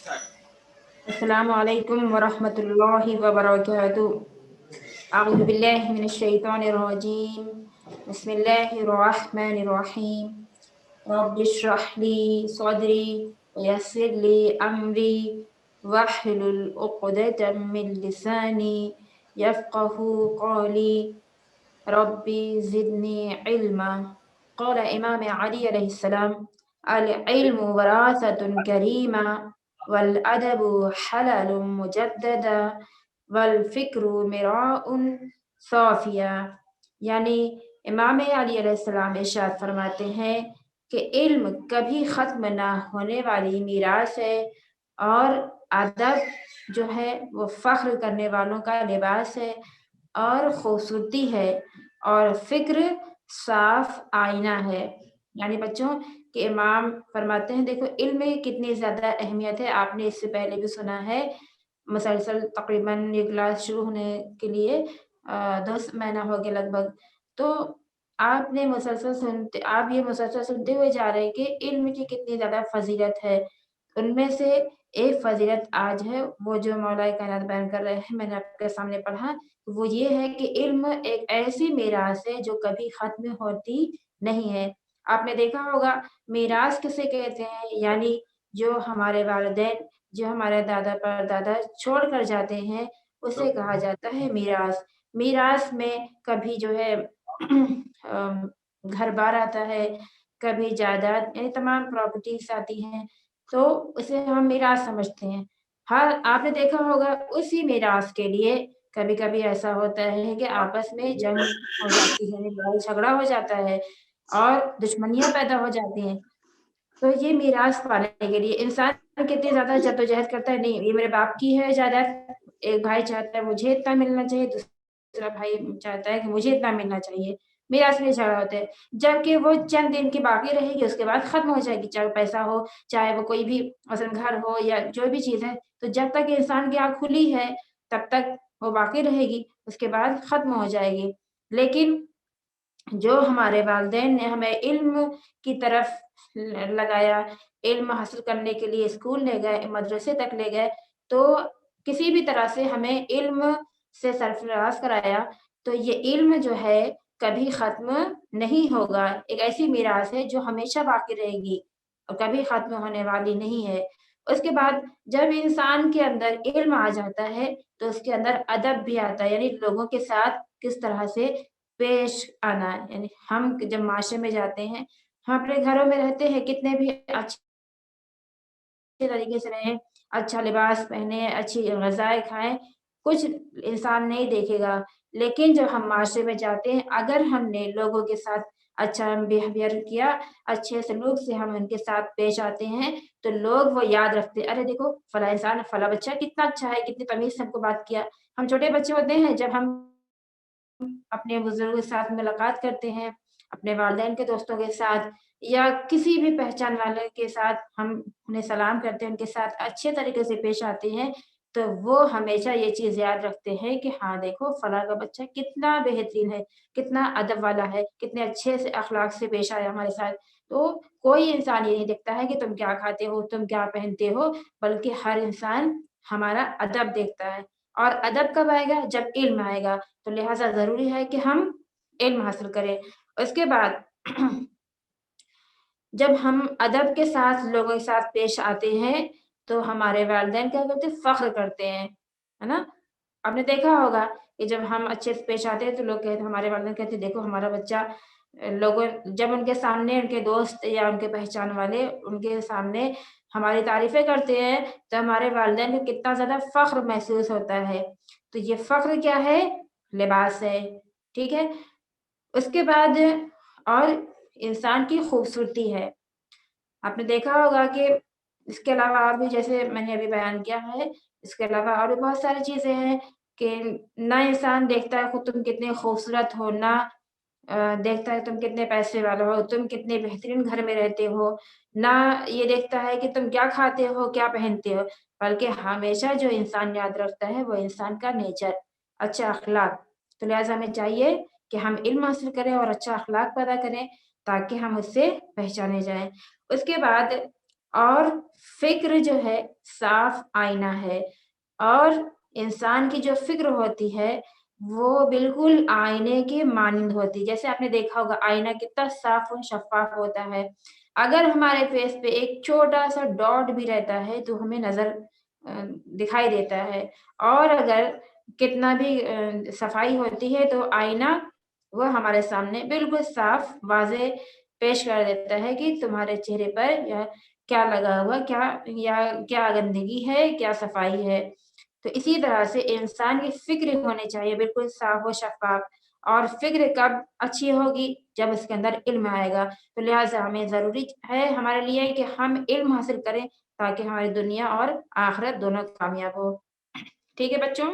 السلام علیکم ورحمۃ اللہ وبرکاتہ۔ اعوذ باللہ من الشیطان الرجیم، بسم اللہ الرحمن الرحیم۔ رب اشرح لی صدری ویسر لی امری واحلل عقدۃ من لسانی یفقهوا قولی ربی زدنی علما۔ قال امام علی علیہ السلام: العلم وراثۃ کریمہ والادب حلال مجددا والفکر مراء صافیہ۔ یعنی امام علی علیہ السلام ارشاد فرماتے ہیں کہ علم کبھی ختم نہ ہونے والی میراث ہے، اور ادب جو ہے وہ فخر کرنے والوں کا لباس ہے اور خوبصورتی ہے، اور فکر صاف آئینہ ہے۔ یعنی بچوں کہ امام فرماتے ہیں دیکھو علم میں کتنی زیادہ اہمیت ہے، آپ نے اس سے پہلے بھی سنا ہے، مسلسل تقریباً یہ کلاس شروع ہونے کے لیے 10 مہینہ ہو گیا لگ بھگ، تو آپ یہ مسلسل سنتے ہوئے جا رہے ہیں کہ علم کی کتنی زیادہ فضیلت ہے۔ ان میں سے ایک فضیلت آج ہے وہ جو مولا کائنات بیان کر رہے ہیں، میں نے آپ کے سامنے پڑھا، وہ یہ ہے کہ علم ایک ایسی میراث ہے جو کبھی ختم ہوتی نہیں ہے۔ آپ نے دیکھا ہوگا میراث کسے کہتے ہیں، یعنی جو ہمارے والدین، جو ہمارے دادا پردادا چھوڑ کر جاتے ہیں، اسے کہا جاتا ہے میراث۔ میراث میں کبھی جو ہے گھر بار آتا ہے، کبھی جائیداد، یعنی تمام پراپرٹیز آتی ہیں، تو اسے ہم میراث سمجھتے ہیں۔ آپ نے دیکھا ہوگا اسی میراث کے لیے کبھی کبھی ایسا ہوتا ہے کہ آپس میں جنگ ہو جاتی ہے، لڑائی جھگڑا ہو جاتا ہے اور دشمنیاں پیدا ہو جاتی ہیں۔ تو یہ میراث پانے کے لیے انسان کتنی زیادہ جدوجہد کرتا ہے، نہیں یہ میرے باپ کی ہے جائیداد، ایک بھائی چاہتا ہے مجھے اتنا ملنا چاہیے، دوسرا بھائی چاہتا ہے کہ مجھے اتنا ملنا چاہیے، میراث میں جھگڑا ہوتا ہے، جبکہ وہ چند دن کی باقی رہے گی، اس کے بعد ختم ہو جائے گی، چاہے پیسہ ہو، چاہے وہ کوئی بھی مثلا گھر ہو یا جو بھی چیز ہے، تو جب تک انسان کی آنکھ کھلی ہے تب تک وہ باقی رہے گی، اس کے بعد ختم ہو جائے گی۔ لیکن جو ہمارے والدین نے ہمیں علم کی طرف لگایا، علم حاصل کرنے کے لیے اسکول لے گئے، مدرسے تک لے گئے، تو کسی بھی طرح سے ہمیں علم سے سرفراز کرایا، تو یہ علم جو ہے کبھی ختم نہیں ہوگا، ایک ایسی میراث ہے جو ہمیشہ باقی رہے گی اور کبھی ختم ہونے والی نہیں ہے۔ اس کے بعد جب انسان کے اندر علم آ جاتا ہے تو اس کے اندر ادب بھی آتا ہے، یعنی لوگوں کے ساتھ کس طرح سے پیش آنا ہے۔ یعنی ہم جب معاشرے میں جاتے ہیں، ہم اپنے گھروں میں رہتے ہیں، کتنے بھی اچھے طریقے سے رہیں، اچھا لباس پہنے، اچھی غذائیں کھائیں، کچھ انسان نہیں دیکھے گا، لیکن جب ہم معاشرے میں جاتے ہیں، اگر ہم نے لوگوں کے ساتھ اچھا بیہیویئر کیا، اچھے سلوک سے ہم ان کے ساتھ پیش آتے ہیں، تو لوگ وہ یاد رکھتے ہیں، ارے دیکھو فلاں انسان، فلاں بچہ کتنا اچھا ہے، کتنی تمیز سے ہم کو بات کیا۔ ہم چھوٹے بچے ہوتے ہیں، جب ہم اپنے بزرگوں کے ساتھ ملاقات کرتے ہیں، اپنے والدین کے دوستوں کے ساتھ یا کسی بھی پہچان والے کے ساتھ ہم انہیں سلام کرتے ہیں، ان کے ساتھ اچھے طریقے سے پیش آتے ہیں، تو وہ ہمیشہ یہ چیز یاد رکھتے ہیں کہ ہاں دیکھو فلاں کا بچہ کتنا بہترین ہے، کتنا ادب والا ہے، کتنے اچھے سے اخلاق سے پیش آیا ہمارے ساتھ۔ تو کوئی انسان یہ نہیں دیکھتا ہے کہ تم کیا کھاتے ہو، تم کیا پہنتے ہو، بلکہ ہر انسان ہمارا ادب دیکھتا ہے۔ اور ادب کب آئے گا؟ جب علم آئے گا، تو لہٰذا ضروری ہے کہ ہم علم حاصل کریں۔ اس کے بعد جب ہم ادب کے ساتھ لوگوں کے ساتھ پیش آتے ہیں تو ہمارے والدین کیا کرتے ہیں؟ فخر کرتے ہیں، ہے نا؟ آپ نے دیکھا ہوگا کہ جب ہم اچھے سے پیش آتے ہیں تو لوگ کہتے ہیں، ہمارے والدین کہتے ہیں دیکھو ہمارا بچہ، لوگوں جب ان کے سامنے ان کے دوست یا ان کے پہچان والے ان کے سامنے ہماری تعریفیں کرتے ہیں تو ہمارے والدین کو کتنا زیادہ فخر محسوس ہوتا ہے۔ تو یہ فخر کیا ہے؟ لباس ہے، ٹھیک ہے؟ اس کے بعد اور انسان کی خوبصورتی ہے۔ آپ نے دیکھا ہوگا کہ اس کے علاوہ اور بھی، جیسے میں نے ابھی بیان کیا ہے، اس کے علاوہ اور بھی بہت ساری چیزیں ہیں کہ نہ انسان دیکھتا ہے کہ تم کتنے خوبصورت ہو، نہ دیکھتا ہے تم کتنے پیسے والا ہو، تم کتنے بہترین گھر میں رہتے ہو، نہ یہ دیکھتا ہے کہ تم کیا کھاتے ہو، کیا پہنتے ہو، بلکہ ہمیشہ جو انسان یاد رکھتا ہے وہ انسان کا نیچر، اچھا اخلاق۔ تو لہٰذا ہمیں چاہیے کہ ہم علم حاصل کریں اور اچھا اخلاق پیدا کریں تاکہ ہم اس سے پہچانے جائیں۔ اس کے بعد اور فکر جو ہے صاف آئینہ ہے، اور انسان کی جو فکر ہوتی ہے وہ بالکل آئینے کے مانند ہوتی ہے۔ جیسے آپ نے دیکھا ہوگا آئینہ کتنا صاف و شفاف ہوتا ہے، اگر ہمارے فیس پہ ایک چھوٹا سا ڈاٹ بھی رہتا ہے تو ہمیں نظر دکھائی دیتا ہے، اور اگر کتنا بھی صفائی ہوتی ہے تو آئینہ وہ ہمارے سامنے بالکل صاف واضح پیش کر دیتا ہے کہ تمہارے چہرے پر یا کیا لگا ہوا، کیا گندگی ہے، کیا صفائی ہے۔ تو اسی طرح سے انسان کی فکر ہونی چاہیے بالکل صاف و شفاف، اور فکر کب اچھی ہوگی؟ جب اس کے اندر علم آئے گا۔ تو لہٰذا ہمیں ضروری ہے ہمارے لیے کہ ہم علم حاصل کریں تاکہ ہماری دنیا اور آخرت دونوں کامیاب ہو۔ ٹھیک ہے بچوں؟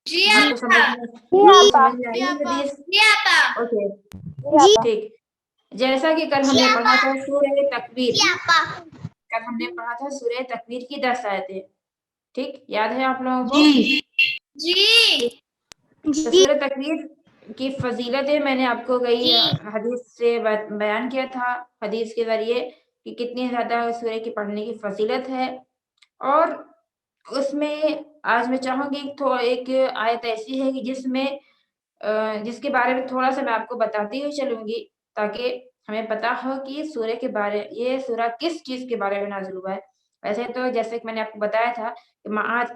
جی آپ کو سمجھ میں آئی حدیث؟ اوکے ٹھیک۔ جیسا کہ کل ہم نے پڑھا تھا سورہ تکویر، کل ہم نے پڑھا تھا سورہ تکویر کی 10 آیتیں، ٹھیک یاد ہے آپ لوگوں کو؟ جی تو سورہ تکویر کی فضیلتیں میں نے آپ کو کئی حدیث سے بیان کیا تھا، حدیث کے ذریعے کہ کتنی زیادہ سورہ کی پڑھنے کی فضیلت ہے۔ اور اس میں آج میں چاہوں گی ایک آیت ایسی ہے کہ جس کے بارے میں تھوڑا سا میں آپ کو بتاتی ہوئی چلوں گی تاکہ ہمیں پتا ہو کہ یہ سورہ کس چیز کے بارے میں نازل ہوا ہے۔ ویسے تو جیسے کہ میں نے آپ کو بتایا تھا کہ معاد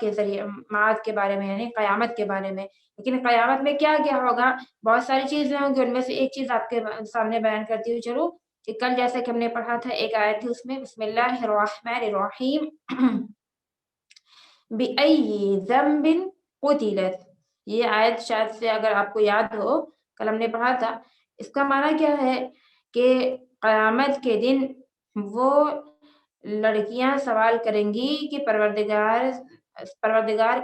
کے بارے میں، یعنی قیامت کے بارے میں، لیکن قیامت میں کیا کیا ہوگا، بہت ساری چیزیں ہوں گی، ان میں سے ایک چیز آپ کے سامنے بیان کرتی ہوئی چلوں کہ کل جیسے کہ ہم نے پڑھا تھا ایک آیت تھی اس میں بسم اللہ الرحمن الرحیم بِأَيِّ ذَنبٍ قُتِلَتْ، یہ آیت شاید سے اگر آپ کو یاد ہو کل ہم نے پڑھا تھا، اس کا معنی کیا ہے کہ قیامت کے دن وہ لڑکیاں سوال کریں گی کہ پروردگار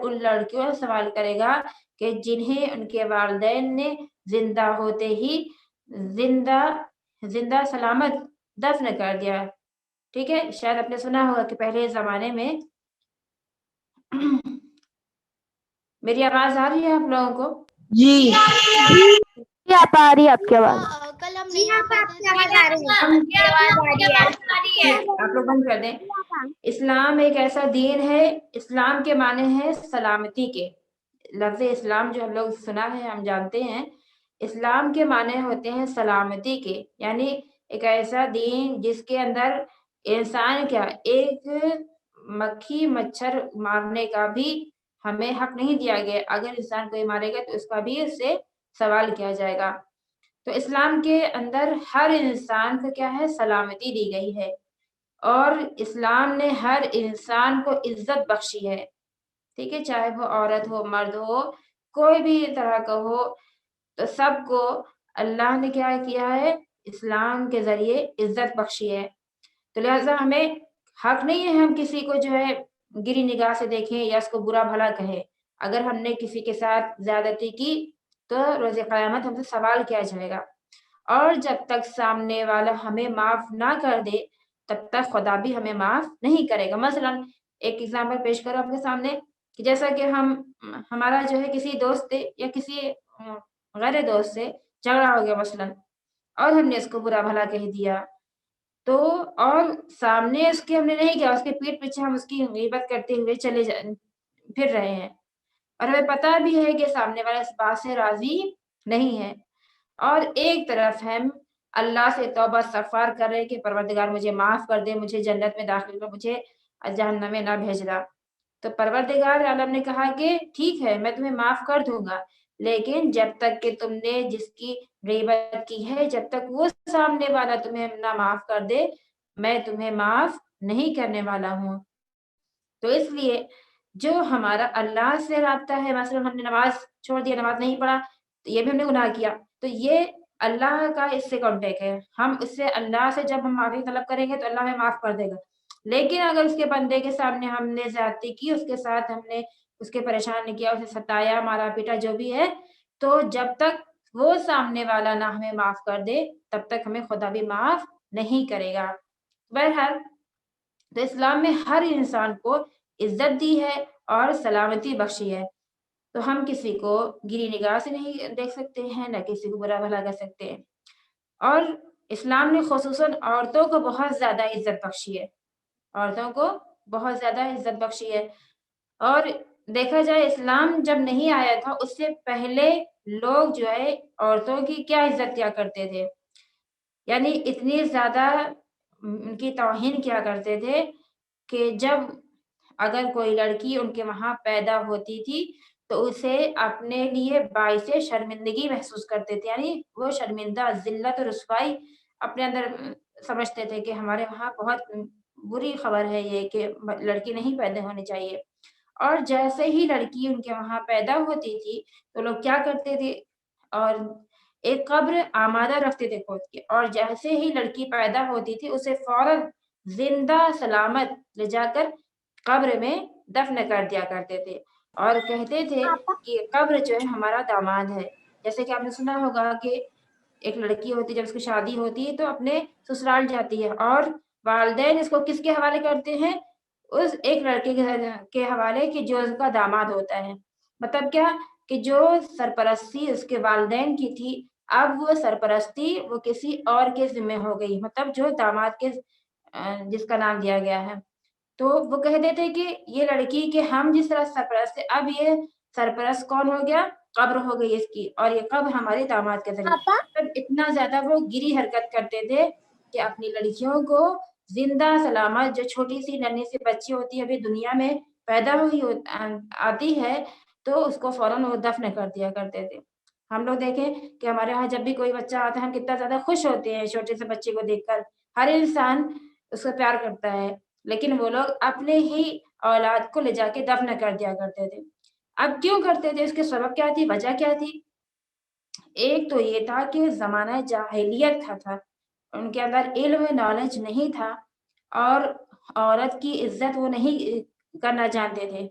ان لڑکیوں سے سوال کرے گا کہ جنہیں ان کے والدین نے زندہ ہوتے ہی زندہ سلامت دفن کر دیا۔ ٹھیک ہے، شاید آپ نے سنا ہوگا کہ پہلے زمانے میں میری آواز آ رہی ہے آپ لوگوں کو؟ جی آپ آ رہی ہے آپ کی آواز؟ کل ہم نے آپ کی آواز آ رہی ہے۔ آپ لوگ بند کر دیں۔ اسلام ایک ایسا دین ہے، اسلام کے معنی ہے سلامتی کے۔ لفظ اسلام جو ہم لوگ سنا ہے، ہم جانتے ہیں اسلام کے معنی ہوتے ہیں سلامتی کے، یعنی ایک ایسا دین جس کے اندر انسان کیا ایک مکھی مچھر مارنے کا بھی ہمیں حق نہیں دیا گیا، اگر انسان کوئی مارے گا تو اس کا بھی اس سے سوال کیا جائے گا۔ تو اسلام کے اندر ہر انسان کو کیا ہے، سلامتی دی گئی ہے، اور اسلام نے ہر انسان کو عزت بخشی ہے، ٹھیک ہے، چاہے وہ عورت ہو مرد ہو کوئی بھی طرح کا ہو، تو سب کو اللہ نے کیا کیا ہے، اسلام کے ذریعے عزت بخشی ہے۔ تو لہٰذا ہمیں حق نہیں ہے ہم کسی کو جو ہے گری نگاہ سے دیکھیں یا اس کو برا بھلا کہیں۔ اگر ہم نے کسی کے ساتھ زیادتی کی تو روز قیامت ہم سے سوال کیا جائے گا، اور جب تک سامنے والا ہمیں معاف نہ کر دے تب تک خدا بھی ہمیں معاف نہیں کرے گا۔ مثلا ایک ایگزامپل پیش کرو آپ کے سامنے کہ جیسا کہ ہمارا جو ہے کسی دوست یا کسی غیر دوست سے جھگڑا ہو گیا مثلا، اور ہم نے اس کو برا بھلا کہہ دیا، تو اور سامنے اس کے ہم نے نہیں کیا، اس کے پیٹھ پیچھے ہم اس کی غیبت کرتے ہوئے پھر رہے ہیں، اور ہمیں پتہ بھی ہے کہ سامنے والا اس بات سے راضی نہیں ہے، اور ایک طرف ہم اللہ سے توبہ استغفار کر رہے کہ پروردگار مجھے معاف کر دے، مجھے جنت میں داخل کر، مجھے جہنم میں نہ بھیجنا۔ تو پروردگار عالم نے کہا کہ ٹھیک ہے میں تمہیں معاف کر دوں گا، لیکن جب تک کہ تم نے جس کی غیبت کی ہے، جب تک وہ سامنے والا تمہیں نہ معاف کر دے میں تمہیں معاف نہیں کرنے والا ہوں۔ تو اس لیے جو ہمارا اللہ سے رابطہ ہے، مثلا ہم نے نماز چھوڑ دیا، نماز نہیں پڑھا، تو یہ بھی ہم نے گناہ کیا، تو یہ اللہ کا اس سے کانٹیکٹ ہے، ہم اس سے اللہ سے جب ہم معافی طلب کریں گے تو اللہ ہمیں معاف کر دے گا۔ لیکن اگر اس کے بندے کے سامنے ہم نے زیادتی کی، اس کے ساتھ ہم نے اس کے پریشان کیا، اسے ستایا، مارا پیٹا جو بھی ہے، تو جب تک وہ سامنے والا نہ ہمیں معاف کر دے تب تک ہمیں خدا بھی معاف نہیں کرے گا۔ بہرحال تو اسلام میں ہر انسان کو عزت دی ہے اور سلامتی بخشی ہے، تو ہم کسی کو گری نگاہ سے نہیں دیکھ سکتے ہیں، نہ کسی کو برا بھلا کر سکتے ہیں، اور اسلام نے خصوصاً عورتوں کو بہت زیادہ عزت بخشی ہے۔ عورتوں کو بہت زیادہ عزت بخشی ہے. اور دیکھا جائے اسلام جب نہیں آیا تھا اس سے پہلے لوگ جو ہے عورتوں کی کیا عزت کیا کرتے تھے, یعنی اتنی زیادہ ان کی توہین کیا کرتے تھے کہ جب اگر کوئی لڑکی ان کے وہاں پیدا ہوتی تھی تو اسے اپنے لیے باعث شرمندگی محسوس کرتے تھے, یعنی وہ شرمندہ, ذلت اور رسوائی اپنے اندر سمجھتے تھے کہ ہمارے وہاں بہت بری خبر ہے یہ کہ لڑکی نہیں پیدا ہونی چاہیے. اور جیسے ہی لڑکی ان کے وہاں پیدا ہوتی تھی تو لوگ کیا کرتے تھے, اور ایک قبر آمادہ رکھتے تھے کھود کے, اور جیسے ہی لڑکی پیدا ہوتی تھی اسے فوراً زندہ سلامت لے جا کر قبر میں دفن کر دیا کرتے تھے, اور کہتے تھے کہ قبر جو ہے ہمارا داماد ہے. جیسے کہ آپ نے سنا ہوگا کہ ایک لڑکی ہوتی ہے جب اس کی شادی ہوتی ہے تو اپنے سسرال جاتی ہے, اور والدین اس کو کس کے حوالے کرتے ہیں, اس ایک لڑکے کے حوالے کہ جو اس کا داماد ہوتا ہے. مطلب کیا کہ جو سرپرستی اس کے والدین کی تھی اب وہ سرپرستی وہ کسی اور کے ذمہ ہو گئی, مطلب جو داماد کے جس کا نام دیا گیا ہے. تو وہ کہہ دیتے کہ یہ لڑکی کہ ہم جس طرح سرپرست, اب یہ سرپرست کون ہو گیا, قبر ہو گئی اس کی, اور یہ قبر ہمارے داماد کے ذریعے. تب اتنا زیادہ وہ گری حرکت کرتے تھے کہ اپنی لڑکیوں کو زندہ سلامت, جو چھوٹی سی ننھی سی بچی ہوتی ہے ابھی دنیا میں پیدا ہوئی آتی ہے تو اس کو فوراً وہ دفن کر دیا کرتے تھے. ہم لوگ دیکھیں کہ ہمارے یہاں جب بھی کوئی بچہ آتا ہے ہم کتنا زیادہ خوش ہوتے ہیں چھوٹے سے بچے کو دیکھ کر, ہر انسان اس کو پیار کرتا ہے, لیکن وہ لوگ اپنے ہی اولاد کو لے جا کے دفن کر دیا کرتے تھے. اب کیوں کرتے تھے, اس کے سبب کیا تھی, وجہ کیا تھی؟ ایک تو یہ تھا کہ زمانہ جاہلیت تھا, ان کے اندر علم نالج نہیں تھا, اور عورت کی عزت وہ نہیں کرنا جانتے تھے.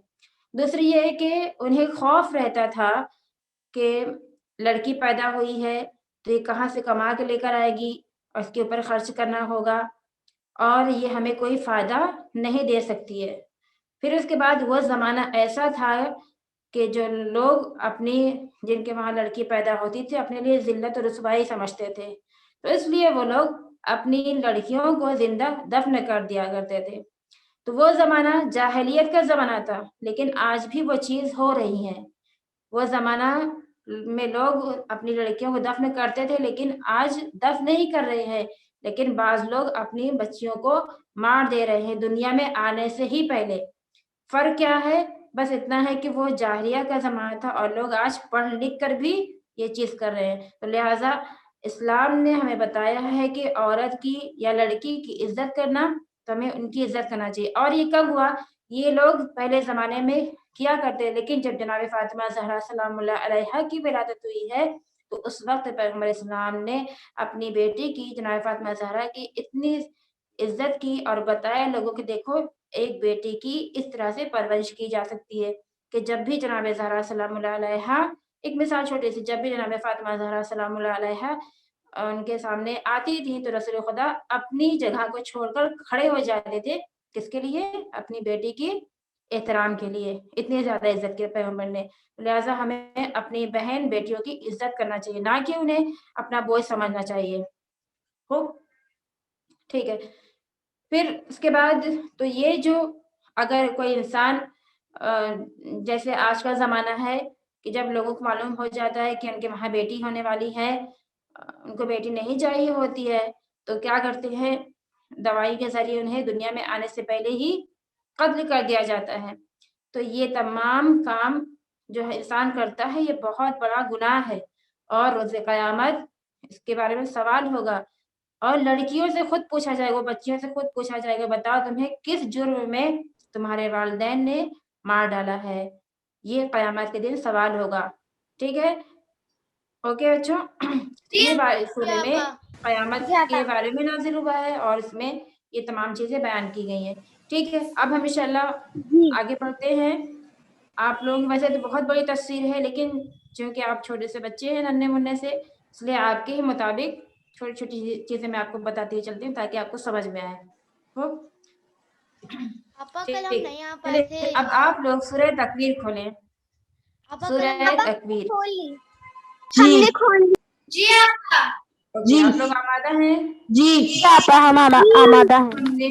دوسری یہ کہ انہیں خوف رہتا تھا کہ لڑکی پیدا ہوئی ہے تو یہ کہاں سے کما کے لے کر آئے گی, اور اس کے اوپر خرچ کرنا ہوگا, اور یہ ہمیں کوئی فائدہ نہیں دے سکتی ہے. پھر اس کے بعد وہ زمانہ ایسا تھا کہ جو لوگ اپنی جن کے وہاں لڑکی پیدا ہوتی تھی اپنے لیے ذلت و رسوائی سمجھتے تھے, تو اس لیے وہ لوگ اپنی لڑکیوں کو زندہ دفن کر دیا کرتے تھے. تو وہ زمانہ جاہلیت کا زمانہ تھا, لیکن آج بھی وہ چیز ہو رہی ہے. وہ زمانہ میں لوگ اپنی لڑکیوں کو دفن کرتے تھے, لیکن آج دفن نہیں کر رہے ہیں, لیکن بعض لوگ اپنی بچیوں کو مار دے رہے ہیں دنیا میں آنے سے ہی پہلے. فرق کیا ہے, بس اتنا ہے کہ وہ جاہلیہ کا زمانہ تھا اور لوگ آج پڑھ لکھ کر بھی یہ چیز کر رہے ہیں. تو لہٰذا اسلام نے ہمیں بتایا ہے کہ عورت کی یا لڑکی کی عزت کرنا تو ہمیں ان کی عزت کرنا چاہیے. اور یہ کب ہوا, یہ لوگ پہلے زمانے میں کیا کرتے, لیکن جب جناب فاطمہ زہرا سلام اللہ علیہا کی ولادت ہوئی ہے تو اس وقت پیغمبر اسلام نے اپنی بیٹی کی جناب فاطمہ زہرا کی اتنی عزت کی اور بتایا لوگوں کہ دیکھو ایک بیٹی کی اس طرح سے پرورش کی جا سکتی ہے کہ جب بھی جناب زہرا سلام اللہ علیہا, ایک مثال چھوٹی سی, جب بھی جناب فاطمہ زہرا سلام اللہ علیہا ان کے سامنے آتی تھی تو رسول خدا اپنی جگہ کو چھوڑ کر کھڑے ہو جاتے تھے. کس کے لیے, اپنی بیٹی کی احترام کے لیے. اتنی زیادہ عزت کی پیغمبر نے. لہٰذا ہمیں اپنی بہن بیٹیوں کی عزت کرنا چاہیے, نہ کہ انہیں اپنا بوجھ سمجھنا چاہیے. ہو ٹھیک ہے. پھر اس کے بعد تو یہ جو اگر کوئی انسان جیسے آج کا زمانہ ہے کہ جب لوگوں کو معلوم ہو جاتا ہے کہ ان کے وہاں بیٹی ہونے والی ہے, ان کو بیٹی نہیں چاہیے ہوتی ہے, تو کیا کرتے ہیں, دوائی کے ذریعے انہیں دنیا میں آنے سے پہلے ہی قتل کر دیا جاتا ہے. تو یہ تمام کام جو انسان کرتا ہے یہ بہت بڑا گناہ ہے, اور روز قیامت اس کے بارے میں سوال ہوگا, اور لڑکیوں سے خود پوچھا جائے گا, بچیوں سے خود پوچھا جائے گا, بتاؤ تمہیں کس جرم میں تمہارے والدین نے مار ڈالا ہے. یہ قیامت کے دن سوال ہوگا. ٹھیک ہے, اوکے بچوں. یہ سورہ میں قیامت کے بارے میں نازل ہوا ہے اور اس میں یہ تمام چیزیں بیان کی گئی ہیں. ٹھیک ہے, اب ہم انشاءاللہ آگے بڑھتے ہیں. آپ لوگ ویسے تو بہت بڑی تفسیر ہے, لیکن چونکہ آپ چھوٹے سے بچے ہیں ننھے منھے سے, اس لیے آپ کے ہی مطابق چھوٹی چھوٹی چیزیں میں آپ کو بتاتی چلتی ہوں تاکہ آپ کو سمجھ میں آئے. ہو چلیے, اب آپ لوگ سورہ تکویر کھولیں. سورہ تکویر. ہم نے کھول لی. جی آپ لوگ آمادہ ہیں؟ جی آپا ہم آمادہ ہیں. ہم نے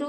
to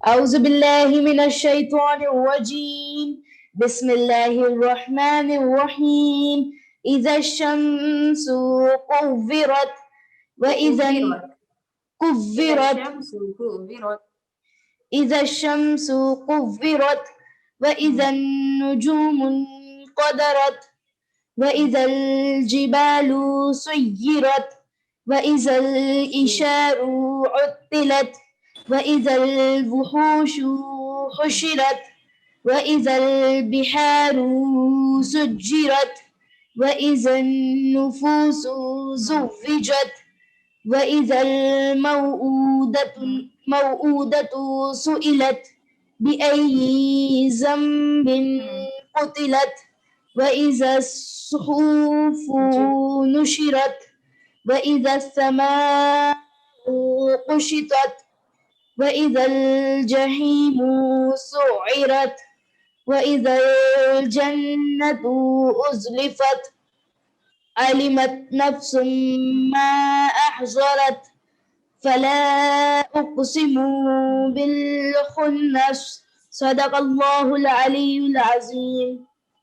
أعوذ بالله من الشيطان الرجيم بسم الله الرحمن الرحيم إذا الشمس كورت وإذا كورت إذا الشمس كورت وإذا النجوم انقدرت وإذا الجبال سيرت وإذا الإشار عطلت وإذا الوحوش حشرت وإذا البحار سجرت وإذا النفوس زوجت وإذا الموءودة سئلت بأي ذنب قتلت وإذا الصحف نشرت وإذا السماء كشطت وإذا الجحيم سعرت وإذا الجنة أزلفت علمت نفس ما أحضرت فلا أقسم بالخنس صدق الله العلي العظيم.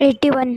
81।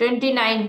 29,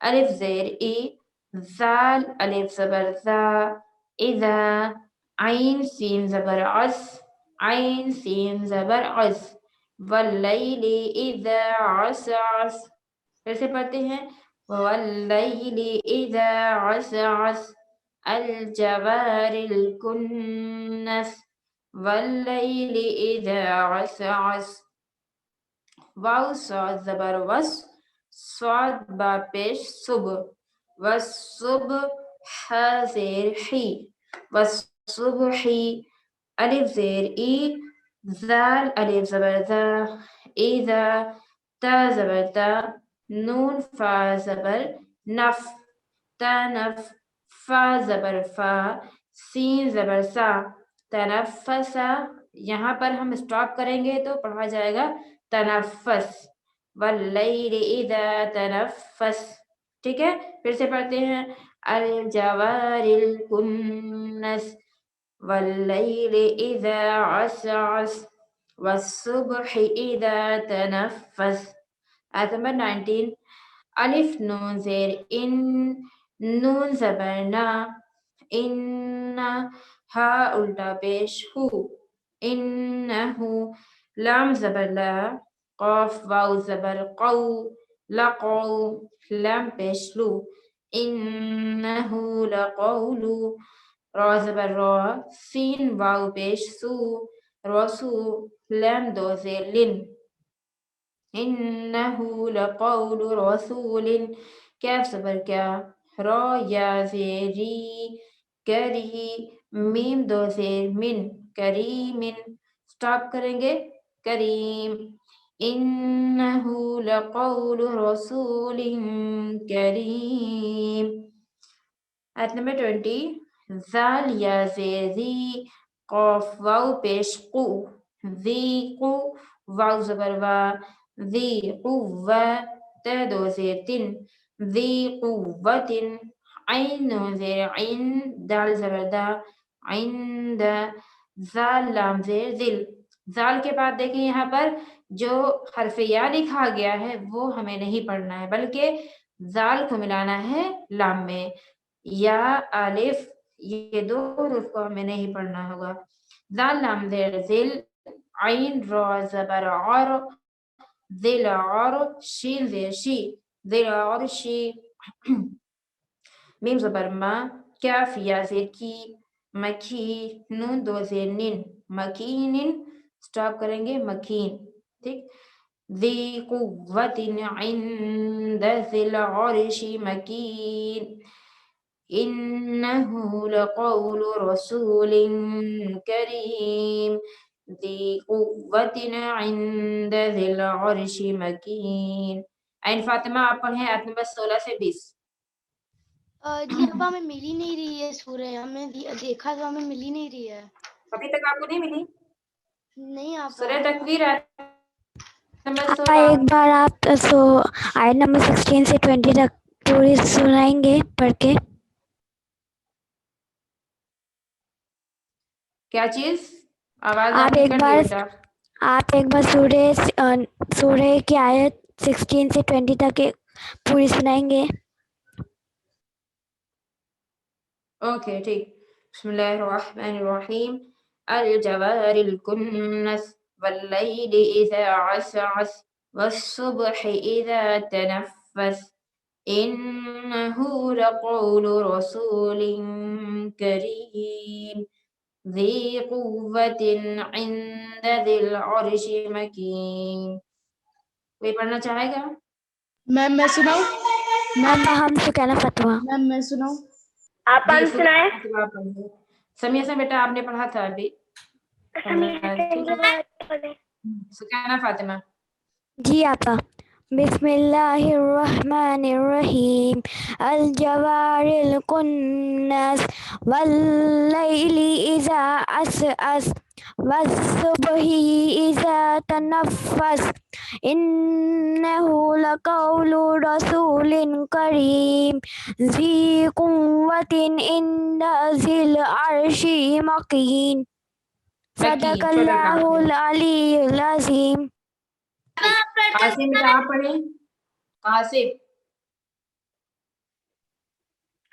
الف زیر ای زال الف زبر زا اذا عین سین زبر عس عین سین زبر عس واللیل اذا عسعس. پھر سے پڑھتے ہیں واللیل اذا عسعس الجوار الکنس واللیل اذا عسعس. واو صاد زبر وس صاد با پیش صبح والصبح ح زیر حی والصبحی الف زیر ای زال الف زبر ذا اذا تا زبر تا نون فا زبر نف تنف فا زبر فا سین زبر سا تنفسا. یہاں پر ہم اسٹاپ کریں گے تو پڑھا جائے گا تنفس واللیل اذا تنفس. ٹھیک ہے پھر سے پڑھتے ہیں الجوار الکنس واللیل اذا عسعس والصبح اذا تنفس. آیت نمبر 19 الف نون زیر ان نون زبر نا ان ہا الٹا پیش ہو انہو لام زبر لا قاف واو زبر قو لقو لام پیش لو انہو لقول را زبر را سین واو پیش سو رسو لام دو زیر لن انہو لقول رسول کیف زبر کیا را یا زیری کری میم دو زیر من کریم. اسٹاپ کریں گے کریم انہو لقول رسول کریم. آیت نمبر 20 زال یا زیر ذی قاف واو پیش قو ذی قو واو زبر وا ذی قوہ ت دو زیر تن ذی قوت عین دو زیر عین دال زبر دا عند زال لام زیر ذل. زال کے بعد دیکھیں یہاں پر جو حرف یا لکھا گیا ہے وہ ہمیں نہیں پڑھنا ہے بلکہ زال کو ملانا ہے لام میں. یا الف یہ دو حروف کو ہمیں نہیں پڑھنا ہوگا. زال لام زیر ذل عین را زبر عر ذل عر شین زیر شی ذل عرشی میم زبر ما کاف یا زیر کی مکی نون دو زیر نن مکینن. اسٹاپ کریں گے مکین. ٹھیک ذی قوت عند ذی العرش مکین انہو لقول رسول کریم ذی قوت عند ذی العرش مکین. عین فاطمہ آپ پڑھیں آیت نمبر 16 سے 20. جی ابا ہمیں مل ہی نہیں رہی ہے سورہ ہمیں دیکھا تو ہمیں مل ہی نہیں رہی ہے. ابھی تک آپ کو نہیں ملی نہیں آپ سورہ تکویر آیت نمبر آپا 16. ایک بار آپ آیت نمبر 16 سے 20 تک پوری سنائیں گے پڑھ کے. کیا چیز آواز آپ آپ کی ایک کٹ گئی بار بیٹا. سورہ کی آیت 16 سے 20 تک پوری سنائیں گے. اوکے ٹھیک. بسم اللہ الرحمن الرحیم الجوار الکنس واللیل اذا عسعس والصبح اذا تنفس انہو لقول رسول کریم ذی قوت عند ذی العرش مکین. کوئی پڑھنا چاہے گا؟ میم میں سناؤں آپا ہم سے کہنا فتویٰ. میم میں سناؤں آپ جی سنائیں. سمیہ سے بیٹا آپ نے پڑھا تھا ابھی. سکینہ فاطمہ. جی آپا. بسم اللہ الرحمن الرحیم الجوار الکنس واللیل اذا عسعس والصبح اذا تنفس انہو لقول رسول کریم ذی قوت عند ذی العرش مکین. صدق اللہ العلی العظیم. قاسم بیٹا آپ پڑھیں. قاسم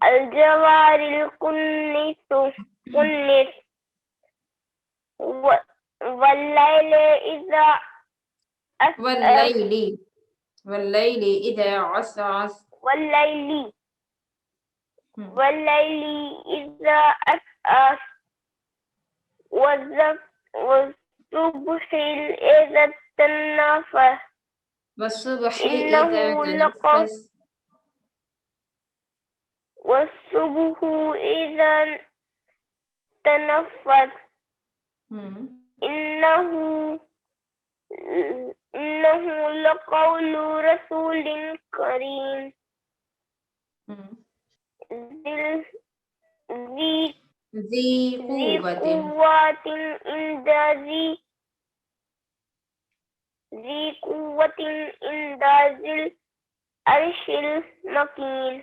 الجوار الكنس والليل إذا أسأس والليل إذا عسعس والليل إذا أسأس والصبح إذا تنفس والصبح إنه إذا لقول تنفس والصبح إذا تنفس إنه لقول رسول كريم ذي قوة قوة عند ذي العرش المكين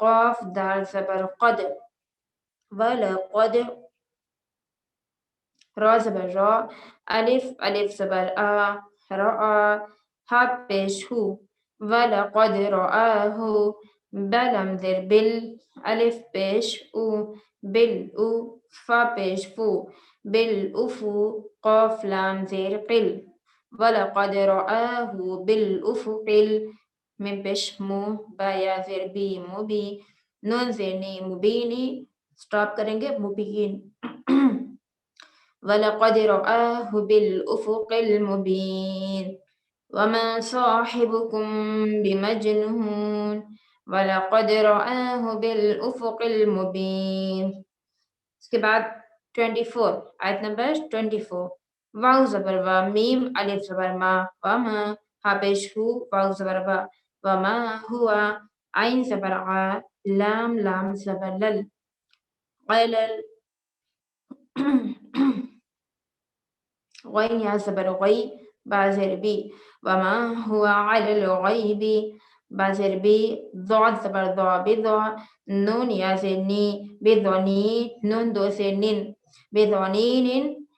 قاف دال زبر قد ولقد را زبر را ألف زبر رأى ها پیش هو ولقد رآه بلم ذر بل ألف پیش او بل او فا پیش فو بل أفو قاف لام ذر قل ولقد رآه بالأفق من پیش مو با یا ذر بی مبی نون ذرنی مبینی سٹاپ کریں گے مبین وَلَقَدْ رَآهُ بِالْأُفُقِ الْمُبِينِ وَمَا صَاحِبُكُم بِمَجْنُونٍ وَلَقَدْ رَآهُ بِالْأُفُقِ الْمُبِينِ اس کے بعد 24 آیت نمبر 24 واو زبر وا میم الف زبر ما وما ہا پیش ہو واو زبر وا وما ہوا عین زبر ع لام زبر لل قلل غين يا زبر غي بازر بي وما هو على الغيب بازر بي ضاد زبر ضا بضا نون يا زني بضني نون دو سنين بضنين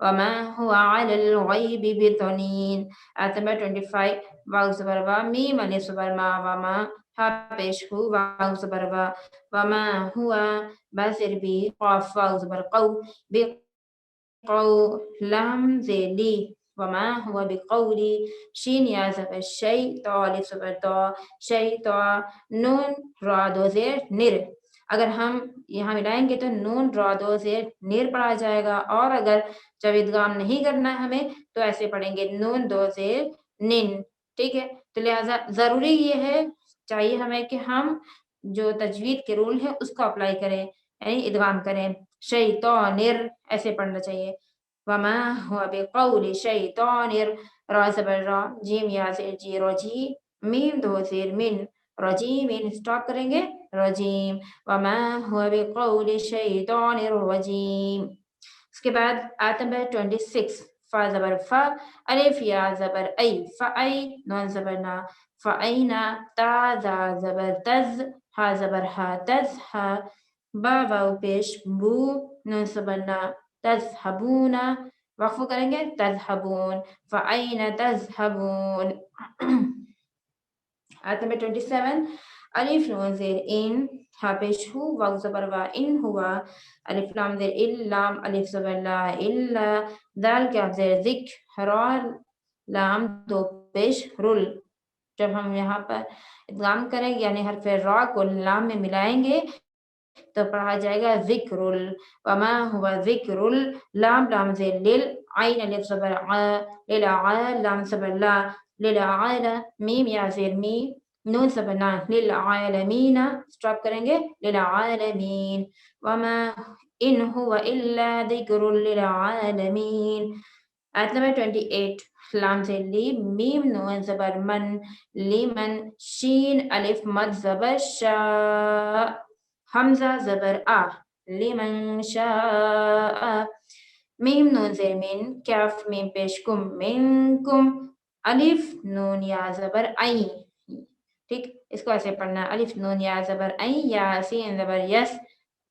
وما هو على الغيب بضنين آية 25 واو زبر وا ميم الف زبر ما وما ها پیش هو واو زبر وا وما هو بازر بي قاف واو زبر قو لام ذيلي وما هو بقول شين يا زبر شيء طالب زبر طا شيء طا نون را دو زیر نر اگر ہم یہاں ملائیں گے تو نون را دو زیر نر پڑھا جائے گا اور اگر جب ادغام نہیں کرنا ہے ہمیں تو ایسے پڑھیں گے نون دو زیر نن ٹھیک ہے تو لہٰذا ضروری یہ ہے چاہیے ہمیں کہ ہم جو تجوید کے رول ہیں اس کو اپلائی کریں یعنی ادغام کریں شیطانر ایسے پڑھنا چاہیے وما هو بقول شیطانر را زبر را جیم یا زیر جی رو جی میم دو زیر من رجیم اسٹاپ کریں گے رجیم وما هو بقول الشیطان الرجیم. اس کے بعد آیت نمبر 26 فا زبر فا الف یا زبر ای فائی نون زبر نا فائنا تا زا زبر تز ہا زبر ہا تز ہا با واو پیش بو نون زبر نا تذهبون وقف کریں گے تذهبون فائنا تذهبون. آیت نمبر 27 الف نون زیر ان ہا پیش ہو واو زبر وا ان ہوا الف لام زیر ال لام الف زبر لا الا دال کاف زیر ذک را لام دو پیش رل. جب ہم یہاں پر ادغام کریں گے یعنی حرف را کو لام میں ملائیں گے تو پڑھا جائے گا ذکر وما ہوا ذکر لام لام زیر لل عین الف زبر ع للع لام زبر لا للعال میم یا زیر می نون زبر نا للعالمین اسٹاپ کریں گے للعالمین وما ان هو الا ذکر للعالمین. آیت نمبر 28 لام زیر لی میم نون زبر من لیمن شین الف مد زبر شا حمزہ زبر آ لیمن شاء میم نون زیر من کاف میم پیش کم منکم الف نون یا زبر آئی. ٹھیک اس کو ایسے پڑھنا الف نون یا زبر آئی یا سین زبر یس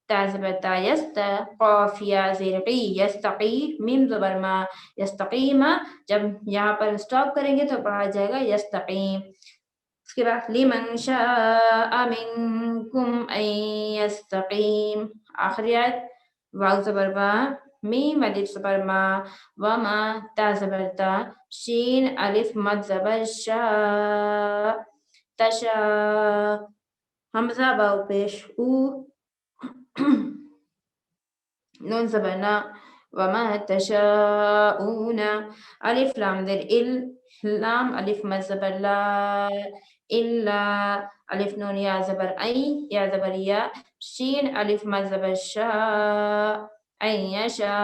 تا زبر تا یست قاف یا زیر قی یستقی میم زبر ما یستقیم. جب یہاں پر سٹاپ کریں گے تو پڑھا جائے گا یستقیم. اس کے بعد لمن شاء منکم ان یستقیم. آخری آیت واو زبر با میم الف زبر ما وما تا زبر تا شین الف مد زبر شا تشا حمزہ باو پیش او نون زبر نا وما تشاؤون الف لام در ال لام الف مد زبر لا الا الف نون یا زبر ای یا زبر یا شین الف مد زبر شا این یشا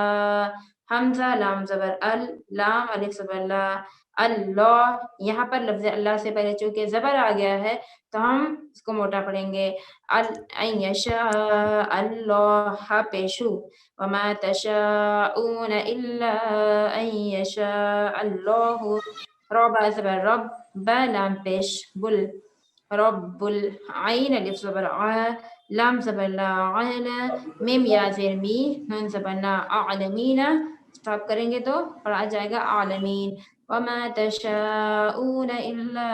حمزہ لام زبر ال لام الف زبر لا اللہ. یہاں پر لفظ اللہ سے پہلے چونکہ زبر آ گیا ہے تو ہم اس کو موٹا پڑھیں گے این یشاء اللہ پیشو وما تشاؤون الا ان یشاء اللہ. رب زبر رب با لام پیش بل رب العین الف زبر ع لام زبر لا علا میم یا زیر می نون زبر نا اعلمین اسٹاپ کریں گے تو پڑھا جائے گا عالمین وما تشاؤون الا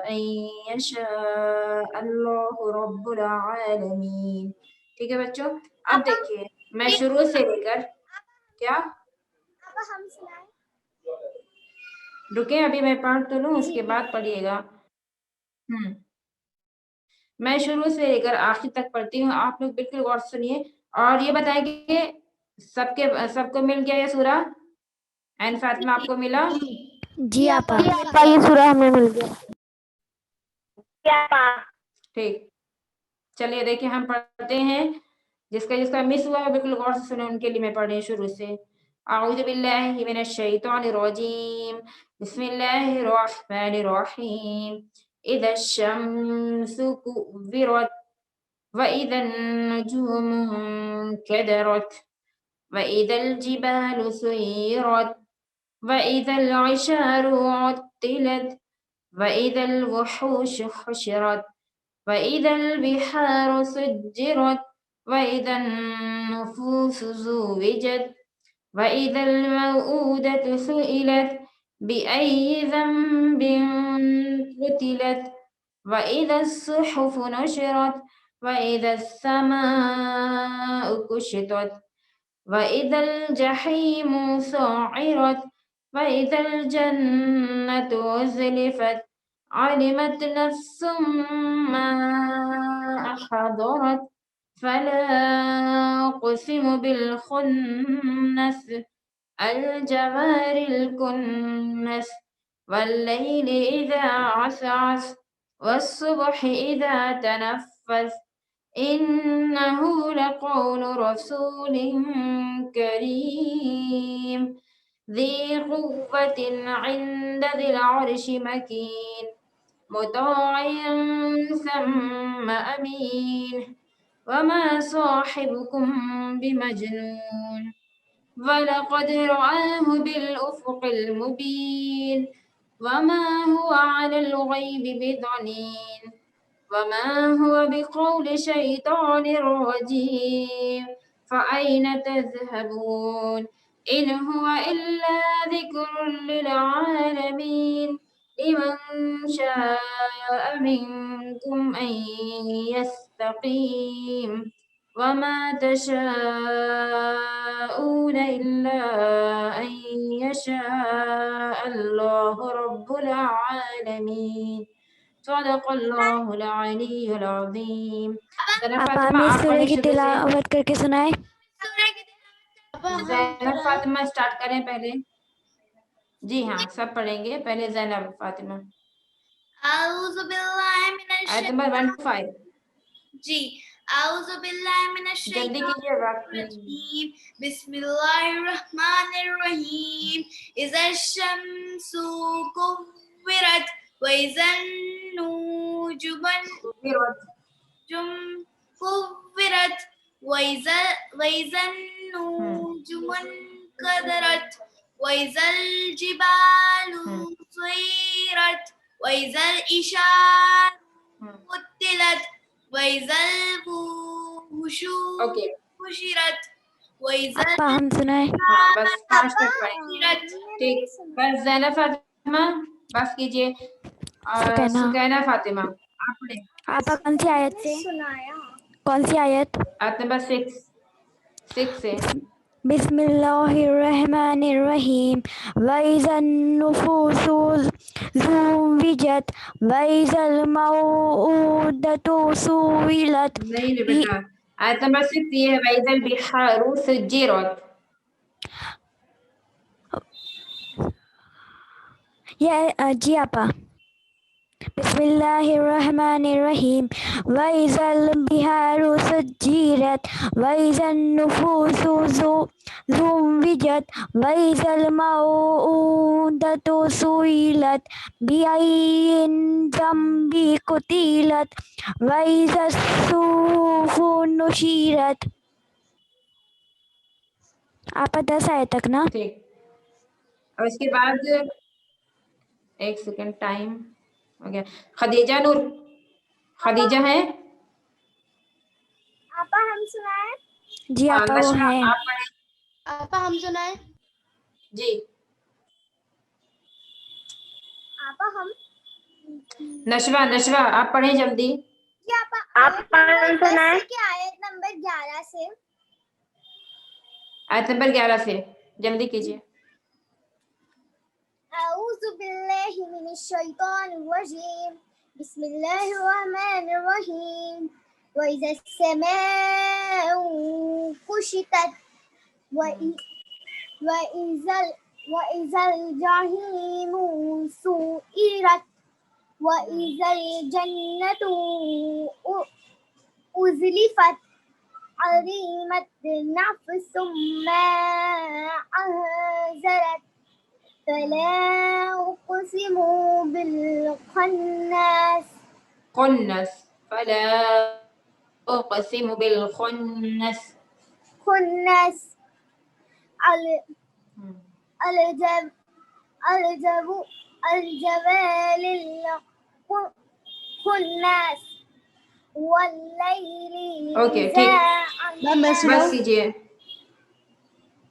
ان یشاء اللہ رب العالمین. ٹھیک ہے بچوں. اب دیکھیے میں شروع سے لے کر کیا ہم سنائیں. رکیں ابھی میں پڑھ تو لوں اس کے بعد پڑھیے گا. میں شروع سے لے کر آخر تک پڑھتی ہوں آپ لوگ بالکل غور سے سنیے اور یہ بتائیں کہ سب کو مل گیا یہ سورہ عین فاطمہ آپ کو ملا؟ جی آپا. یہ سورہ ہمیں مل گیا. ٹھیک چلیے دیکھیں ہم پڑھتے ہیں. جس کا مس ہوا ہے بالکل غور سے سنیں ان کے لیے میں پڑھ رہی ہوں شروع سے. اعوذ باللہ من الشیطان الرجیم بسم اللہ الرحمن الرحیم اذا الشمس كورت واذا النجوم انكدرت واذا الجبال سيرت واذا العشار عطلت واذا الوحوش حشرت واذا البحار سجرت واذا النفوس زوجت واذا الموءودة سئلت بأي ذنب قتلت واذا الصحف نشرت واذا السماء كشطت واذا الجحيم سعرت واذا الجنة أزلفت علمت نفس ما أحضرت فلا أقسم بالخنس الجوار الكنس والليل إذا عسعس والصبح إذا تنفس إنه لقول رسول كريم ذي قوة عند ذي العرش مكين مطاع ثم أمين وما صاحبكم بمجنون ولقد رآه بالأفق المبين وما هو على الغيب بضنين وما هو بقول شيطان رجيم فأين تذهبون إن هو إلا ذكر للعالمين لمن شاء منكم أن يستقيم وما تشاءون إلا أن يشاء الله رب العالمين صدق اللہ العلی العظیم. زینب آپ فاطمہ ہمیں آپ سورہ پڑھیں کی شروع سے. تلاوت کر کے سنائیں. زینب فاطمہ اسٹارٹ کریں پہلے. جی ہاں سب پڑھیں گے. پہلے زینب فاطمہ. اعوذ باللہ من آیت نمبر 1 to 5. جی اعوذ باللہ من جلدی الشیطان کیجیے وقت. الرجیم بسم اللہ الرحمن الرحیم اذا الشمس کورت واذا النجوم كورت واذا النجوم انكدرت واذا الجبال سيرت واذا العشار عطلت واذا الوحوش اوکے حشرت واذا آپ ہم سنائیں. بس 5 تک پڑھیں. الحشرت. ٹھیک بس زینب فاطمہ بس کیجیے. اور سکینہ فاطمہ آپ پڑھیں. آپ کون سی آیت سے؟ سنایا. کون سی آیت؟ آیت نمبر 6 سے. بسم اللہ الرحمن الرحیم وَإِذَا النُّفُوسُ زُوِّجَتْ وَإِذَا الْمَوْءُودَةُ سُئِلَتْ. نہیں بیٹا آیت نمبر 6 یہ ہے وَإِذَا الْبِحَارُ سُجِّرَتْ. جی آپا. بسم اللہ الرحمن الرحیم وَإِذَا الْبِحَارُ سُجِّرَتْ وَإِذَا النُّفُوسُ زُوِّجَتْ وَإِذَا الْمَوْءُودَةُ سُئِلَتْ بِأَيِّ ذَنبٍ قُتِلَتْ وَإِذَا الصُّحُفُ نُشِرَتْ. آپا 10 آئے تک نا؟ ٹھیک. اور اس کے بعد ایک سیکنڈ ٹائم ہو گیا. خدیجہ نور خدیجہ ہیں. آپا ہم سنائیں. جی آپا وہ نشوہ ہیں. آپ پڑھیں. آپا ہم سنائیں. جی آپا ہم نشوہ آپ پڑھیں جلدی. جی آپا آیت نمبر 10 سے کہ آیت نمبر 11 سے. آیت نمبر 11 سے جلدی کیجیے. اعوذ باللہ من الشیطان الرجیم بسم اللہ الرحمن الرحیم وَإِذَا السَّمَاءُ كُشِطَتْ وَإِذَا الْجَحِيمُ سُعِّرَتْ وَإِذَا الْجَنَّةُ أُزْلِفَتْ عَلِمَتْ نَفْسٌ مَّا أَحْضَرَتْ فلا أقسم بالخناس فلا أقسم بالخنس خناس الجبال الخناس والليل اوکے ٹھیک میں بس کیجیے.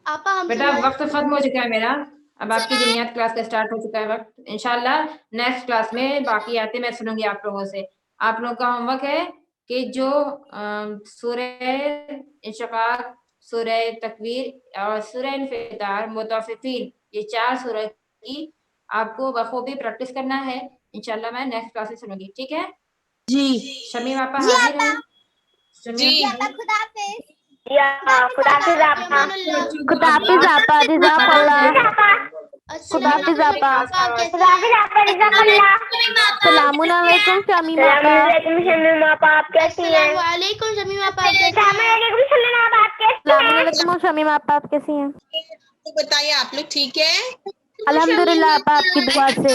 آپا ہم بیٹا سنائیں. وقت ختم ہو چکا ہے میرا. اب آپ کی جنیات کلاس کا سٹارٹ ہو چکا ہے وقت. انشاءاللہ نیکسٹ کلاس میں باقی آتے میں سنوں گی آپ لوگوں سے. آپ لوگوں کا ہوم ورک ہے کہ جو سورہ انشقاق سورہ تکویر اور سورہ انفطار مطففین یہ 4 سورہ کی آپ کو بخوبی پریکٹس کرنا ہے. انشاءاللہ میں نیکسٹ کلاس میں سنوں گی. ٹھیک ہے جی شمیم آپا حاضر ہیں. شمیم خدا حافظ. خدا حافظ آپ. خدا حافظ آپا. جزاک اللہ. السلام علیکم آپا. آپا. کیسے السلام علیکم شمیم آپا. شمیم آپا آپ کیسی ہیں؟ السلام علیکم شمیم آپا آپ کیسے ہیں؟ السلام علیکم شمیم آپا آپ کیسی ہیں؟ تو بتائیے آپ لوگ ٹھیک ہے؟ الحمدللہ آپا آپ کی دعا سے.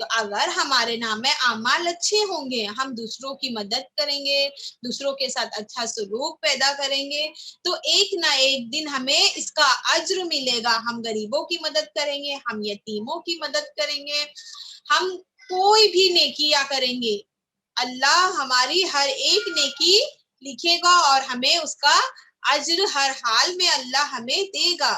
تو اگر ہمارے نام اعمال اچھے ہوں گے، ہم دوسروں کی مدد کریں گے، دوسروں کے ساتھ اچھا سلوک پیدا کریں گے، تو ایک نہ ایک دن ہمیں اس کا اجر ملے گا. ہم غریبوں کی مدد کریں گے، ہم یتیموں کی مدد کریں گے، ہم کوئی بھی نیکیاں کریں گے، اللہ ہماری ہر ایک نیکی لکھے گا اور ہمیں اس کا اجر ہر حال میں اللہ ہمیں دے گا.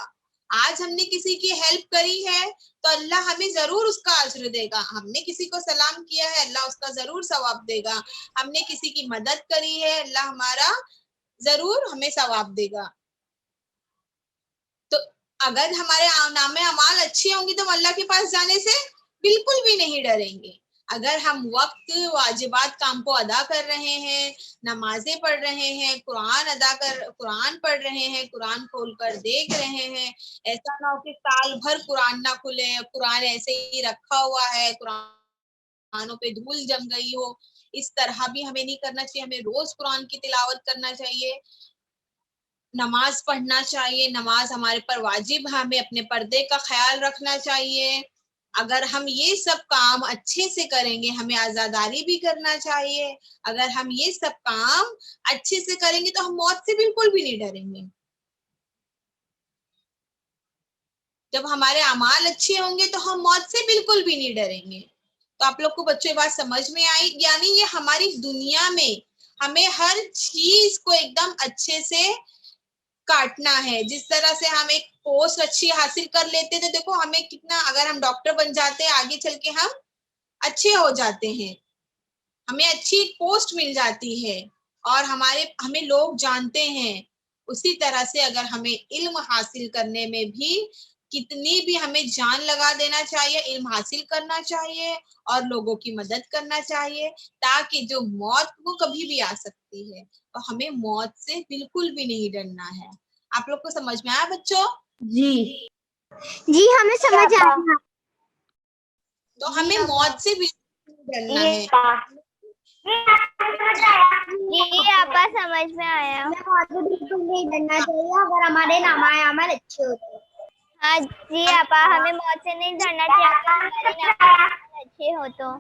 آج ہم نے کسی کی ہیلپ کری ہے تو اللہ ہمیں ضرور اس کا اجر دے گا. ہم نے کسی کو سلام کیا ہے، اللہ اس کا ضرور ثواب دے گا. ہم نے کسی کی مدد کری ہے، اللہ ہمارا ضرور ہمیں ثواب دے گا. تو اگر ہمارے نام اعمال اچھے ہوں گے تو ہم اللہ کے پاس جانے سے بالکل بھی نہیں ڈریں گے. اگر ہم وقت واجبات کام کو ادا کر رہے ہیں، نمازیں پڑھ رہے ہیں، قرآن پڑھ رہے ہیں، قرآن کھول کر دیکھ رہے ہیں، ایسا نہ ہو کہ سال بھر قرآن نہ کھلے، قرآن ایسے ہی رکھا ہوا ہے، قرآنوں پہ دھول جم گئی ہو. اس طرح بھی ہمیں نہیں کرنا چاہیے. ہمیں روز قرآن کی تلاوت کرنا چاہیے، نماز پڑھنا چاہیے. نماز ہمارے پر واجب ہے، ہمیں اپنے پردے کا خیال رکھنا چاہیے. اگر ہم یہ سب کام اچھے سے کریں گے، ہمیں عزاداری بھی کرنا چاہیے. اگر ہم یہ سب کام اچھے سے کریں گے تو ہم موت سے بالکل بھی نہیں ڈریں گے. جب ہمارے اعمال اچھے ہوں گے تو ہم موت سے بالکل بھی نہیں ڈریں گے. تو آپ لوگ کو بچوں یہ بات سمجھ میں آئی؟ یعنی یہ ہماری دنیا میں ہمیں ہر چیز کو ایک دم اچھے سے کاٹنا ہے. جس طرح سے ہم ایک پوسٹ اچھی حاصل کر لیتے تو دیکھو ہمیں کتنا، اگر ہم ڈاکٹر بن جاتے ہیں آگے چل کے ہم اچھے ہو جاتے ہیں، ہمیں اچھی پوسٹ مل جاتی ہے اور ہمیں لوگ جانتے ہیں. اسی طرح سے اگر ہمیں علم حاصل کرنے میں بھی کتنی بھی ہمیں جان لگا دینا چاہیے، علم حاصل کرنا چاہیے اور لوگوں کی مدد کرنا چاہیے، تاکہ جو موت وہ کبھی بھی آ سکتی ہے اور ہمیں موت سے بالکل بھی نہیں ڈرنا ہے. آپ لوگ کو سمجھ میں آیا بچوں؟ جی جی ہمیں سمجھ آ گیا. تو ہمیں موت سے بالکل نہیں ڈرنا ہے. جی آپا سمجھ میں آیا. ہمیں موت سے بالکل نہیں ڈرنا چاہیے اگر ہمارے نام اعمال اچھے ہوتے. ہاں جی آپا ہمیں موت سے نہیں ڈرنا چاہیے اگر ہمارے نام اعمال اچھے ہو تو.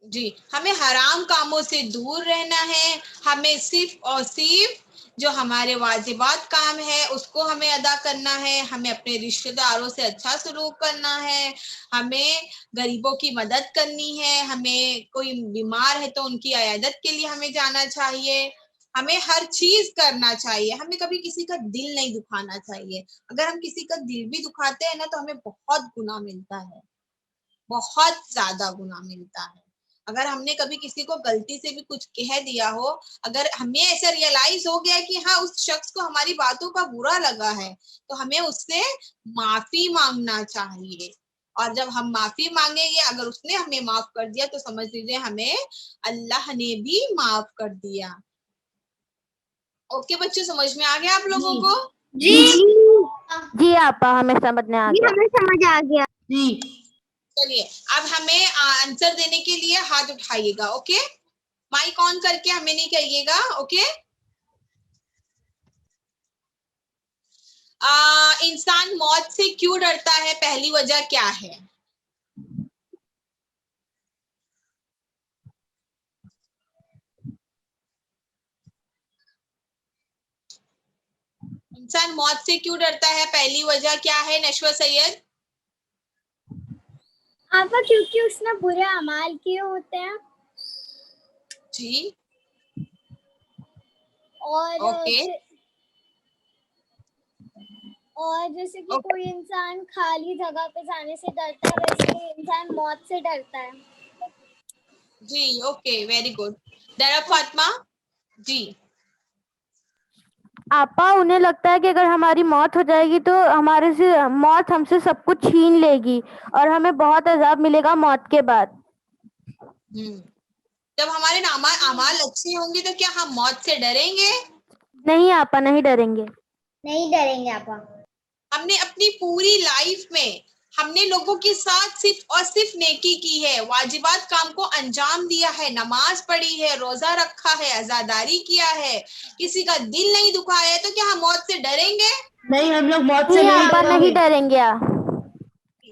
جی ہمیں حرام کاموں سے دور رہنا ہے. ہمیں صرف اور صرف جو ہمارے واجبات کام ہے اس کو ہمیں ادا کرنا ہے. ہمیں اپنے رشتہ داروں سے اچھا سلوک کرنا ہے، ہمیں غریبوں کی مدد کرنی ہے، ہمیں کوئی بیمار ہے تو ان کی عیادت کے لیے ہمیں جانا چاہیے. ہمیں ہر چیز کرنا چاہیے. ہمیں کبھی کسی کا دل نہیں دکھانا چاہیے. اگر ہم کسی کا دل بھی دکھاتے ہیں نا تو ہمیں بہت گناہ ملتا ہے، بہت زیادہ گناہ ملتا ہے. اگر ہم نے کبھی کسی کو غلطی سے بھی کچھ کہہ دیا ہو، اگر ہمیں ایسا ریئلائز ہو گیا کہ ہاں اس شخص کو ہماری باتوں کا برا لگا ہے تو ہمیں اس سے معافی مانگنا چاہیے. اور جب ہم معافی مانگیں گے، اگر اس نے ہمیں معاف کر دیا تو سمجھ لیجیے ہمیں اللہ نے بھی معاف کر دیا. اوکے بچوں، سمجھ میں آ گیا آپ لوگوں کو؟ جی جی آپا ہمیں سمجھ میں آ جی گیا. ہمیں سمجھ آ گیا. جی چلیے اب ہمیں آنسر دینے کے لیے ہاتھ اٹھائیے گا. اوکے، مائک آن کر کے ہمیں نہیں کہیے گا. اوکے، انسان موت سے کیوں ڈرتا ہے؟ پہلی وجہ کیا ہے؟ انسان موت سے کیوں ڈرتا ہے؟ پہلی وجہ کیا ہے نشوہ سید؟ آپا کیونکہ اس نے برے اعمال کیے ہوتے ہیں جی اور اوکے اور جیسے کہ کوئی انسان خالی جگہ پہ جانے سے ڈرتا ہے، ویسے کوئی انسان موت سے ڈرتا ہے. جی اوکے، ویری گڈ. درب فاطمہ؟ جی آپا انہیں لگتا ہے کہ اگر ہماری موت ہو جائے گی تو ہمارے سے موت ہم سے سب کچھ چھین لے گی اور ہمیں بہت عذاب ملے گا موت کے بعد. جب ہمارے اعمال اچھے ہوں گے تو کیا ہم موت سے ڈریں گے؟ نہیں آپا، نہیں ڈریں گے. نہیں ڈریں گے آپا. ہم نے اپنی پوری لائف میں ہم نے لوگوں کے ساتھ صرف اور صرف نیکی کی ہے، واجبات کام کو انجام دیا ہے، نماز پڑھی ہے، روزہ رکھا ہے، عزاداری کیا ہے، کسی کا دل نہیں دکھایا ہے، تو کیا ہم موت سے ڈریں گے؟ نہیں، ہم لوگ موت سے نہیں نہیں آپا، ڈریں نہیں گے. ڈریں گے.